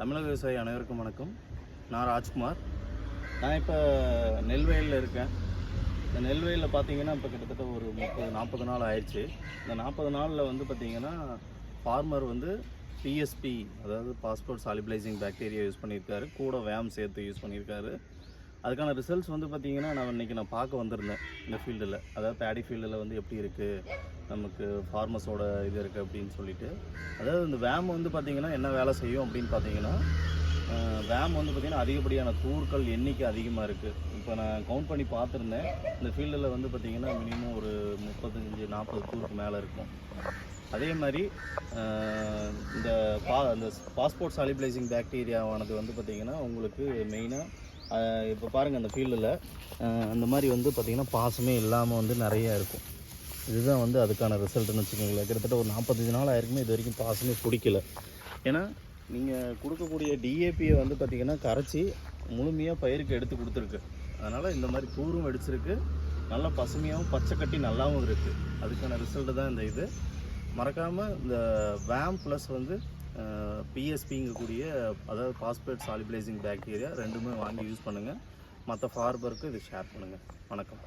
தமிழக விவசாயி அனைவருக்கும் வணக்கம். நான் ராஜ்குமார். நான் இப்போ நெல்வயலில் இருக்கேன். இந்த நெல்வயலில் பார்த்தீங்கன்னா இப்போ கிட்டத்தட்ட ஒரு 30-40 நாள் ஆயிடுச்சு. இந்த 40 நாளில் வந்து பார்த்திங்கன்னா ஃபார்மர் வந்து பிஎஸ்பி, அதாவது பாஸ்போர்ட் சாலிபிளைசிங் பாக்டீரியா யூஸ் பண்ணியிருக்காரு, கூட வேம் சேர்த்து யூஸ் பண்ணியிருக்காரு. அதுக்கான ரிசல்ட்ஸ் வந்து பார்த்திங்கன்னா இன்றைக்கி நான் பார்க்க வந்திருந்தேன் இந்த ஃபீல்டில், அதாவது பேடி ஃபீல்டில் வந்து எப்படி இருக்குது, நமக்கு ஃபார்மர்ஸோட இது இருக்குது அப்படின்னு சொல்லிட்டு. அதாவது இந்த வேம் வந்து பார்த்திங்கன்னா என்ன வேலை செய்யும் அப்படின்னு பார்த்தீங்கன்னா, வேம் வந்து பார்த்திங்கன்னா அதிகப்படியான தூர்கள் எண்ணிக்கை அதிகமாக இருக்குது. இப்போ நான் கவுண்ட் பண்ணி பார்த்துருந்தேன். இந்த ஃபீல்டில் வந்து பார்த்திங்கன்னா மினிமம் ஒரு 35-40 தூருக்கு மேலே இருக்கும். அதே மாதிரி இந்த பாஸ்போர்ட் சாலிபிளைசிங் பாக்டீரியாவானது வந்து பார்த்திங்கன்னா உங்களுக்கு மெயினாக இப்போ பாருங்கள் அந்த ஃபீல்டில் அந்த மாதிரி வந்து பார்த்திங்கன்னா பாசமே இல்லாமல் வந்து நிறையா இருக்கும். இதுதான் வந்து அதுக்கான ரிசல்ட்டுன்னு வச்சுக்கோங்களேன். கிட்டத்தட்ட ஒரு 45 நாள் ஆயிருக்குமே இது வரைக்கும் பாசமே பிடிக்கல. ஏன்னா நீங்கள் கொடுக்கக்கூடிய டிஏபியை வந்து பார்த்திங்கன்னா கரைச்சி முழுமையாக பயிருக்கு எடுத்து கொடுத்துருக்கு. அதனால் இந்த மாதிரி தூரும் வெடிச்சிருக்கு, நல்லா பசுமையாகவும் பச்சை கட்டி நல்லாவும் இருக்குது. அதுக்கான ரிசல்ட்டு தான் இந்த இது. மறக்காமல் இந்த வேம் ப்ளஸ் வந்து பிஎஸ்பிங்கக்கூடிய, அதாவது பாஸ்பேட் சாலிபிளைசிங் பாக்டீரியா ரெண்டுமே வாங்கி யூஸ் பண்ணுங்கள். மற்ற ஃபார்மருக்கு இது ஷேர் பண்ணுங்கள். வணக்கம்.